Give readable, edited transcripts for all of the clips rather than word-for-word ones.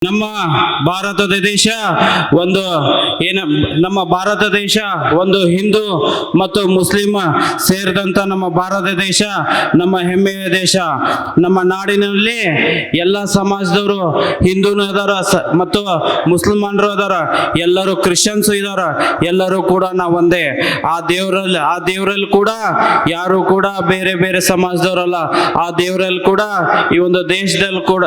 ನಮ್ಮ ಭಾರತದ ದೇಶ ಒಂದು ನಮ್ಮ ಭಾರತ ದೇಶ ಒಂದು ಹಿಂದೂ ಮತ್ತು ಮುಸ್ಲಿಂ ಸೇರಿದಂತ ನಮ್ಮ ಭಾರತ ದೇಶ ನಮ್ಮ ಹೆಮ್ಮೆಯ ದೇಶ. ನಮ್ಮ ನಾಡಿನಲ್ಲಿ ಎಲ್ಲ ಸಮಾಜದವರು ಹಿಂದೂನು ಇದಾರ ಮತ್ತು ಮುಸಲ್ಮಾನರು ಇದಾರ, ಎಲ್ಲರೂ ಕ್ರಿಶ್ಚಿಯನ್ಸ್ ಇದಾರ, ಎಲ್ಲರೂ ಕೂಡ ನಾವು ಒಂದೇ. ಆ ದೇವರಲ್ಲಿ ಕೂಡ ಯಾರು ಕೂಡ ಬೇರೆ ಬೇರೆ ಸಮಾಜದವರಲ್ಲ. ಆ ದೇವರಲ್ಲಿ ಕೂಡ ಈ ಒಂದು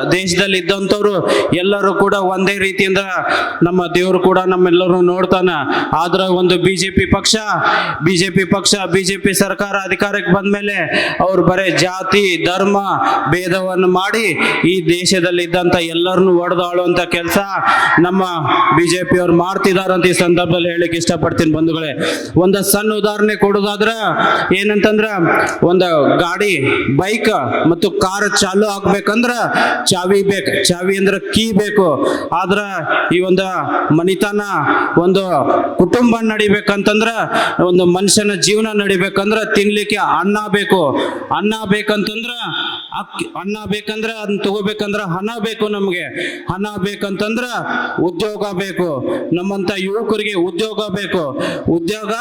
ದೇಶದಲ್ಲಿ ಇದ್ದಂಥವ್ರು ಎಲ್ಲರೂ ಕೂಡ ಒಂದೇ ರೀತಿಯಿಂದ ನಮ್ಮ ದೇವರು ಕೂಡ ನಮ್ಮೆಲ್ಲರೂ ನೋಡ್ತಾನ. ಆದ್ರ ಒಂದು ಬಿಜೆಪಿ ಸರ್ಕಾರ ಅಧಿಕಾರಕ್ಕೆ ಬಂದ್ಮೇಲೆ ಅವ್ರು ಬರೇ ಜಾತಿ ಧರ್ಮ ಭೇದವನ್ನು ಮಾಡಿ ಈ ದೇಶದಲ್ಲಿ ಇದ್ದಂತ ಎಲ್ಲರನ್ನು ಒಡೆದಾಳುವಂತ ಕೆಲಸ ನಮ್ಮ ಬಿಜೆಪಿ ಅವ್ರು ಮಾಡ್ತಿದಾರಂತ ಈ ಸಂದರ್ಭದಲ್ಲಿ ಹೇಳಿಕ್ಕೆ ಇಷ್ಟಪಡ್ತೀನಿ ಬಂಧುಗಳೇ. ಒಂದು ಸಣ್ಣ ಉದಾಹರಣೆ ಕೊಡೋದಾದ್ರ ಏನಂತಂದ್ರ, ಒಂದು ಗಾಡಿ ಬೈಕ್ ಮತ್ತು ಕಾರ್ ಚಾಲು ಆಗ್ಬೇಕಂದ್ರ ಚಾವಿ ಬೇಕು. ಚಾವಿ ಅಂದ್ರೆ ಕೀ ಬೇಕು. ಆದ್ರ ಈ ಒಂದು ಮನಿತನ ಒಂದು ಕುಟುಂಬ ನಡಿಬೇಕಂತಂದ್ರ, ಒಂದು ಮನುಷ್ಯನ ಜೀವನ ನಡಿಬೇಕಂದ್ರ ತಿನ್ಲಿಕ್ಕೆ ಅನ್ನ ಬೇಕು. ಅನ್ನ ಬೇಕಂತಂದ್ರ ಅನ್ನ ಬೇಕಂದ್ರ ಅದನ್ನ ತಗೋಬೇಕಂದ್ರ ಹಣ ಬೇಕು. ನಮ್ಗೆ ಹಣ ಬೇಕಂತಂದ್ರ ಉದ್ಯೋಗ ಬೇಕು. ನಮ್ಮಂತ ಯುವಕರಿಗೆ ಉದ್ಯೋಗ ಬೇಕು. ಉದ್ಯೋಗ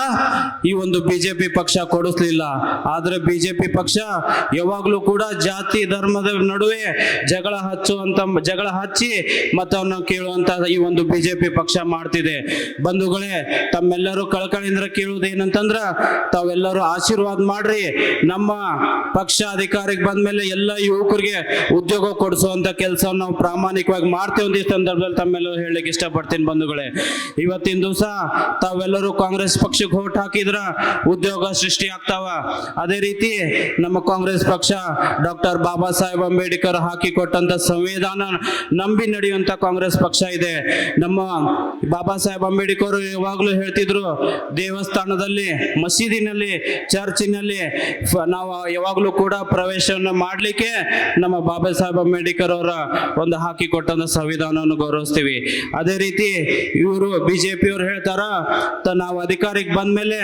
ಈ ಒಂದು ಬಿಜೆಪಿ ಪಕ್ಷ ಕೊಡಿಸ್ಲಿಲ್ಲ. ಆದ್ರೆ ಬಿಜೆಪಿ ಪಕ್ಷ ಯಾವಾಗ್ಲೂ ಕೂಡ ಜಾತಿ ಧರ್ಮದ ನಡುವೆ ಜಗಳ ಹಚ್ಚಿ ಮತ್ತೆ ಅವನ್ನ ಕೇಳುವಂತ ಈ ಒಂದು ಬಿಜೆಪಿ ಪಕ್ಷ ಮಾಡ್ತಿದೆ. ಬಂಧುಗಳೇ, ತಮ್ಮೆಲ್ಲರೂ ಕಳಕಳಿಯಿಂದ ಕೇಳುವುದೇನಂತಂದ್ರ, ತಾವೆಲ್ಲರೂ ಆಶೀರ್ವಾದ ಮಾಡ್ರಿ. ನಮ್ಮ ಪಕ್ಷ ಅಧಿಕಾರಕ್ಕೆ ಬಂದ್ಮೇಲೆ ಎಲ್ಲ ಯುವಕರಿಗೆ ಉದ್ಯೋಗ ಕೊಡಿಸುವಂತ ಕೆಲಸವನ್ನು ನಾವು ಪ್ರಾಮಾಣಿಕವಾಗಿ ಮಾಡ್ತೇವೆ ಅಂತ ಈ ಸಂದರ್ಭದಲ್ಲಿ ತಮ್ಮೆಲ್ಲರೂ ಹೇಳಲಿಕ್ಕೆ ಇಷ್ಟಪಡ್ತೀನಿ ಬಂಧುಗಳೇ. ಇವತ್ತಿನ ದಿವಸ ತಾವೆಲ್ಲರೂ ಕಾಂಗ್ರೆಸ್ ಪಕ್ಷಕ್ಕೆ ವೋಟ್ ಹಾಕಿದ್ರ ಉದ್ಯೋಗ ಸೃಷ್ಟಿ ಆಗ್ತಾವ. ಅದೇ ರೀತಿ ನಮ್ಮ ಕಾಂಗ್ರೆಸ್ ಪಕ್ಷ ಡಾಕ್ಟರ್ ಬಾಬಾ ಸಾಹೇಬ್ ಅಂಬೇಡ್ಕರ್ ಹಾಕಿ ಕೊಟ್ಟಂತ ಸಂವಿಧಾನ ನಂಬಿ ನಡೆಯುವಂತ ಕಾಂಗ್ರೆಸ್ ಪಕ್ಷ ಇದೆ. ನಮ್ಮ ಬಾಬಾ ಸಾಹೇಬ್ ಅಂಬೇಡ್ಕರ್ ಯಾವಾಗ್ಲೂ ಹೇಳ್ತಿದ್ರು, ದೇವಸ್ಥಾನದಲ್ಲಿ, ಮಸೀದಿನಲ್ಲಿ, ಚರ್ಚಿನಲ್ಲಿ ನಾವು ಯಾವಾಗ್ಲೂ ಕೂಡ ಪ್ರವೇಶವನ್ನು ಮಾಡ್ಲಿಕ್ಕೆ ನಮ್ಮ ಬಾಬಾ ಸಾಹೇಬ್ ಅಂಬೇಡ್ಕರ್ ಅವರ ಒಂದು ಹಾಕಿ ಕೊಟ್ಟಂತ ಸಂವಿಧಾನವನ್ನು ಗೌರವಿಸ್ತೀವಿ. ಅದೇ ರೀತಿ ಇವರು ಬಿಜೆಪಿ ಅವರು ಹೇಳ್ತಾರ, ನಾವು ಅಧಿಕಾರಕ್ಕೆ ಬಂದ್ಮೇಲೆ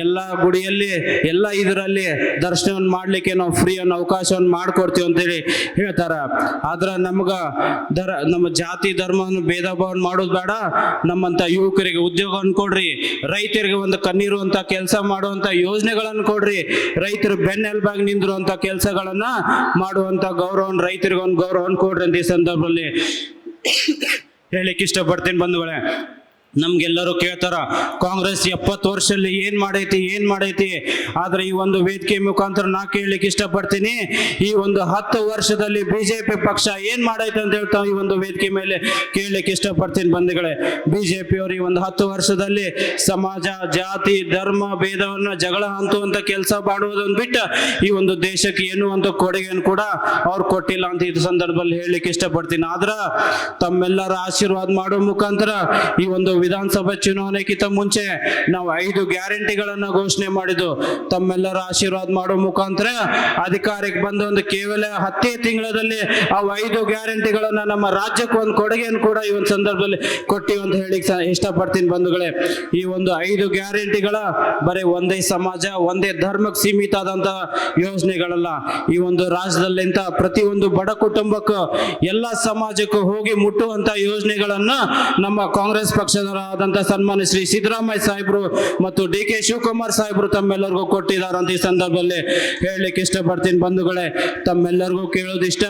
ಎಲ್ಲಾ ಗುಡಿಯಲ್ಲಿ ಎಲ್ಲ ಇದರಲ್ಲಿ ದರ್ಶನವನ್ನು ಮಾಡ್ಲಿಕ್ಕೆ ನಾವು ಫ್ರೀ ಅನ್ನೋ ಅವಕಾಶವನ್ನು ಮಾಡ್ಕೊಡ್ತೀವಿ ಅಂತೇಳಿ ಹೇಳ್ತಾರ. ಆದ್ರ ನಮ್ಮ ಜಾತಿ ಧರ್ಮವನ್ನು ಭೇದ ಭಾವ ಮಾಡೋದು ಬೇಡ. ನಮ್ಮಂತ ಯುವಕರಿಗೆ ಉದ್ಯೋಗವನ್ನು ಕೊಡ್ರಿ. ರೈತರಿಗೆ ಒಂದು ಕಣ್ಣಿರುವಂತ ಕೆಲಸ ಮಾಡುವಂತ ಯೋಜನೆಗಳನ್ನು ಕೊಡ್ರಿ. ರೈತರು ಬೆನ್ನೆಲುಬಾಗಿ ನಿಂದಿರುವಂತ ಕೆಲಸಗಳನ್ನ ಮಾಡುವಂತ ರೈತರಿಗೊಂದು ಗೌರವವನ್ನು ಕೊಡ್ರಿ ಅಂತ ಈ ಸಂದರ್ಭದಲ್ಲಿ ಹೇಳಿಕ್ಕೆ ಇಷ್ಟಪಡ್ತೀನಿ ಬಂಧುಗಳೇ. ನಮ್ಗೆಲ್ಲರೂ ಕೇಳ್ತಾರ, ಕಾಂಗ್ರೆಸ್ 70 ವರ್ಷದಲ್ಲಿ ಏನ್ ಮಾಡೈತಿ. ಆದ್ರೆ ಈ ಒಂದು ವೇದಿಕೆ ಮುಖಾಂತರ ನಾ ಕೇಳಲಿಕ್ಕೆ ಇಷ್ಟಪಡ್ತೀನಿ, ಈ ಒಂದು 10 ವರ್ಷದಲ್ಲಿ ಬಿಜೆಪಿ ಪಕ್ಷ ಏನ್ ಮಾಡೈತೆ ಅಂತ ಹೇಳ್ತಾ ಈ ಒಂದು ವೇದಿಕೆ ಮೇಲೆ ಕೇಳಲಿಕ್ಕೆ ಇಷ್ಟಪಡ್ತೀನಿ ಬಂಧುಗಳೇ. ಬಿಜೆಪಿ ಅವರು ಈ ಒಂದು 10 ವರ್ಷದಲ್ಲಿ ಸಮಾಜ ಜಾತಿ ಧರ್ಮ ಭೇದವನ್ನ ಜಗಳ ಹಂತುವಂತ ಕೆಲಸ ಮಾಡುವುದನ್ನು ಬಿಟ್ಟು ಈ ಒಂದು ದೇಶಕ್ಕೆ ಏನು ಒಂದು ಕೊಡುಗೆಯನ್ನು ಕೂಡ ಅವ್ರು ಕೊಟ್ಟಿಲ್ಲ ಅಂತ ಈ ಸಂದರ್ಭದಲ್ಲಿ ಹೇಳಲಿಕ್ಕೆ ಇಷ್ಟಪಡ್ತೀನಿ. ಆದ್ರ ತಮ್ಮೆಲ್ಲರ ಆಶೀರ್ವಾದ ಮಾಡೋ ಮುಖಾಂತರ ಈ ಒಂದು ವಿಧಾನಸಭಾ ಚುನಾವಣೆಗಿಂತ ಮುಂಚೆ ನಾವು 5 ಗ್ಯಾರಂಟಿಗಳನ್ನ ಘೋಷಣೆ ಮಾಡಿದ್ದು. ತಮ್ಮೆಲ್ಲರ ಆಶೀರ್ವಾದ ಮಾಡೋ ಮುಖಾಂತರ ಅಧಿಕಾರಕ್ಕೆ ಬಂದ ಒಂದು ಕೇವಲ 10 ತಿಂಗಳಲ್ಲಿ ಆ 5 ಗ್ಯಾರಂಟಿಗಳನ್ನ ನಮ್ಮ ರಾಜ್ಯಕ್ಕೆ ಒಂದು ಕೊಡುಗೆಯನ್ನು ಕೂಡ ಈ ಒಂದು ಸಂದರ್ಭದಲ್ಲಿ ಕೊಟ್ಟಿವಿ ಅಂತ ಹೇಳಿ ಇಷ್ಟಪಡ್ತೀನಿ ಬಂಧುಗಳೇ. ಈ ಒಂದು 5 ಗ್ಯಾರಂಟಿಗಳ ಬರೀ ಒಂದೇ ಸಮಾಜ ಒಂದೇ ಧರ್ಮಕ್ಕೆ ಸೀಮಿತ ಆದಂತ ಯೋಜನೆಗಳಲ್ಲ. ಈ ಒಂದು ರಾಜ್ಯದಲ್ಲಿಂತ ಪ್ರತಿಯೊಂದು ಬಡ ಕುಟುಂಬಕ್ಕೂ ಎಲ್ಲ ಸಮಾಜಕ್ಕೂ ಹೋಗಿ ಮುಟ್ಟುವಂತ ಯೋಜನೆಗಳನ್ನ ನಮ್ಮ ಕಾಂಗ್ರೆಸ್ ಪಕ್ಷದ ಆದಂತ ಸನ್ಮಾನ್ಯ ಶ್ರೀ ಸಿದ್ದರಾಮಯ್ಯ ಸಾಹೇಬರು ಮತ್ತು DK ಶಿವಕುಮಾರ್ ಸಾಹೇಬರು ತಮ್ಮೆಲ್ಲರಿಗೂ ಕೊಟ್ಟಿದ್ದಾರೆ ಅಂತ ಈ ಸಂದರ್ಭದಲ್ಲಿ ಹೇಳಲಿಕ್ಕೆ ಇಷ್ಟಪಡ್ತೀನಿ ಬಂಧುಗಳೇ. ತಮ್ಮೆಲ್ಲರಿಗೂ ಕೇಳೋದಿಷ್ಟ,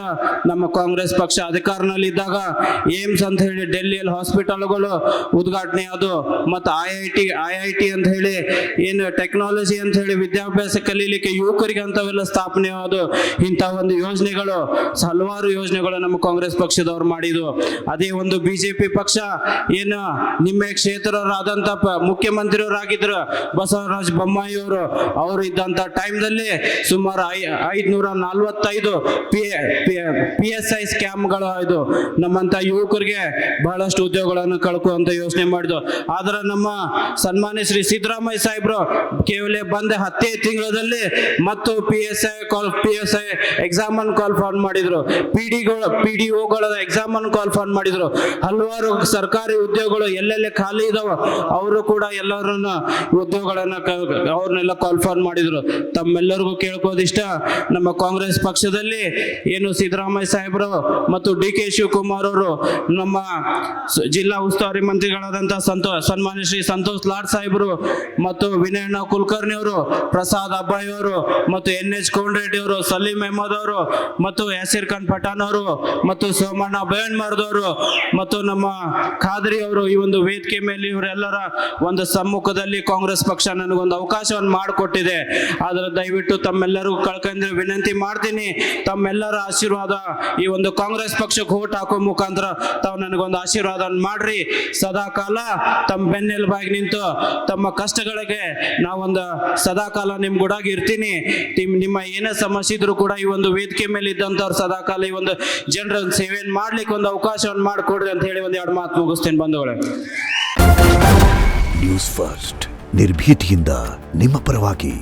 ನಮ್ಮ ಕಾಂಗ್ರೆಸ್ ಪಕ್ಷ ಅಧಿಕಾರದಲ್ಲಿ ಇದ್ದಾಗ ಏಮ್ಸ್ ಅಂತ ಹೇಳಿ ಡೆಲ್ಲಿಯಲ್ಲಿ ಹಾಸ್ಪಿಟಲ್ಗಳು ಉದ್ಘಾಟನೆ ಅದು, ಮತ್ತು ಐಐಟಿ ಅಂತ ಹೇಳಿ ಏನು ಟೆಕ್ನಾಲಜಿ ಅಂತ ಹೇಳಿ ವಿದ್ಯಾಭ್ಯಾಸ ಕಲೀಲಿಕ್ಕೆ ಯುವಕರಿಗೆ ಅಂತವೆಲ್ಲ ಸ್ಥಾಪನೆ ಆದು. ಇಂಥ ಒಂದು ಯೋಜನೆಗಳು ಹಲವಾರು ಯೋಜನೆಗಳು ನಮ್ಮ ಕಾಂಗ್ರೆಸ್ ಪಕ್ಷದವ್ರು ಮಾಡಿದ್ದು. ಅದೇ ಒಂದು ಬಿಜೆಪಿ ಪಕ್ಷ ಏನು ನಿಮ್ಮ ಕ್ಷೇತ್ರರಾದಂತ ಮುಖ್ಯಮಂತ್ರಿಯವರಾಗಿದ್ರು ಬಸವರಾಜ ಬೊಮ್ಮಾಯಿ ಅವರು ಇದ್ದಂತ ಟೈಮ್ದಲ್ಲಿ ಸುಮಾರು 545 PSI ಸ್ಕ್ಯಾಮ್ಗಳು ಆಯ್ತು. ನಮ್ಮಂತ ಯುವಕರಿಗೆ ಬಹಳಷ್ಟು ಉದ್ಯೋಗಗಳನ್ನು ಕಳ್ಕೊಳ್ಳುವಂತ ಯೋಚನೆ ಮಾಡಿದ್ರು. ಆದ್ರೆ ನಮ್ಮ ಸನ್ಮಾನ್ಯ ಶ್ರೀ ಸಿದ್ದರಾಮಯ್ಯ ಸಾಹೇಬ್ರು ಕೇವಲ ಬಂದ 10 ತಿಂಗಳಲ್ಲಿ ಮತ್ತು PSI ಎಕ್ಸಾಮ್ ಅನ್ನು ಕಾಲ್ ಫಾರ್ಮ್ ಮಾಡಿದ್ರು. PDOಗಳ ಎಕ್ಸಾಮ್ ಅನ್ನು ಕಾಲ್ ಫಾರ್ಮ್ ಮಾಡಿದ್ರು. ಹಲವಾರು ಸರ್ಕಾರಿ ಉದ್ಯೋಗಗಳು ಎಲ್ಲೆಲ್ಲಿ ಮೇಲೆ ಖಾಲಿ ಇದಾವ ಅವರು ಕೂಡ ಎಲ್ಲರನ್ನ ಉದ್ಯೋಗಗಳನ್ನ ಅವ್ರನ್ನೆಲ್ಲ ಕಾಲ್ಫಾರ್ ಮಾಡಿದ್ರು. ತಮ್ಮೆಲ್ಲರಿಗೂ ಕೇಳ್ಕೋದಿಷ್ಟ, ನಮ್ಮ ಕಾಂಗ್ರೆಸ್ ಪಕ್ಷದಲ್ಲಿ ಏನು ಸಿದ್ದರಾಮಯ್ಯ ಸಾಹೇಬರು ಮತ್ತು DK ಶಿವಕುಮಾರ್ ಅವರು, ನಮ್ಮ ಜಿಲ್ಲಾ ಉಸ್ತುವಾರಿ ಮಂತ್ರಿಗಳಾದಂತಹ ಸನ್ಮಾನ್ಯ ಶ್ರೀ ಸಂತೋಷ್ ಲಾಡ್ ಸಾಹೇಬರು ಮತ್ತು ವಿನಯಣ್ಣ ಕುಲಕರ್ಣಿ ಅವರು, ಪ್ರಸಾದ್ ಅಬ್ಬಾಯಿ ಅವರು ಮತ್ತು NH ಕೋಂಡ್ರೆಡ್ಡಿ ಅವರು, ಸಲೀಂ ಅಹಮದ್ ಅವರು ಮತ್ತು ಯಾಸಿರ್ ಖಾನ್ ಪಠಾಣ್ ಅವರು ಮತ್ತು ಸೋಮಣ್ಣ ಬಯಣ್ಮಾರ್ದವರು ಮತ್ತು ನಮ್ಮ ಖಾದ್ರಿ ಅವರು ಈ ಒಂದು ವೇದಿಕೆ ಮೇಲೆ ಇವರೆಲ್ಲರ ಒಂದು ಸಮ್ಮುಖದಲ್ಲಿ ಕಾಂಗ್ರೆಸ್ ಪಕ್ಷ ನನಗೊಂದು ಅವಕಾಶವನ್ನು ಮಾಡಿಕೊಟ್ಟಿದೆ. ಆದ್ರೆ ದಯವಿಟ್ಟು ತಮ್ಮೆಲ್ಲರಿಗೂ ಕಳ್ಕೊಂಡ್ರೆ ವಿನಂತಿ ಮಾಡ್ತೀನಿ, ತಮ್ಮೆಲ್ಲರ ಆಶೀರ್ವಾದ ಈ ಒಂದು ಕಾಂಗ್ರೆಸ್ ಪಕ್ಷಕ್ಕೆ ಓಟ್ ಹಾಕೋ ಮುಖಾಂತರ ತಾವು ನನಗೊಂದು ಆಶೀರ್ವಾದ ಮಾಡ್ರಿ. ಸದಾ ಕಾಲ ತಮ್ಮ ಬೆನ್ನೆಲುಬಾಗಿ ನಿಂತು ತಮ್ಮ ಕಷ್ಟಗಳಿಗೆ ನಾವೊಂದು ಸದಾ ಕಾಲ ನಿಮ್ ಗುಡಾಗಿ ಇರ್ತೀನಿ. ನಿಮ್ಮ ಏನೇ ಸಮಸ್ಯೆ ಇದ್ರು ಕೂಡ ಈ ಒಂದು ವೇದಿಕೆ ಮೇಲೆ ಇದ್ದಂತವ್ರು ಸದಾ ಕಾಲ ಈ ಒಂದು ಜನರ ಸೇವೆಯನ್ನು ಮಾಡ್ಲಿಕ್ಕೆ ಒಂದು ಅವಕಾಶವನ್ನು ಮಾಡಿಕೊಡ್ರಿ ಅಂತ ಹೇಳಿ ಒಂದು 2 ಮಾತು ಮುಗಿಸ್ತೇನೆ ಬಂಧುಗಳೇ. ನ್ಯೂಸ್ ಫಸ್ಟ್, ನಿರ್ಭೀತಿಯಿಂದ ನಿಮ್ಮ ಪರವಾಗಿ.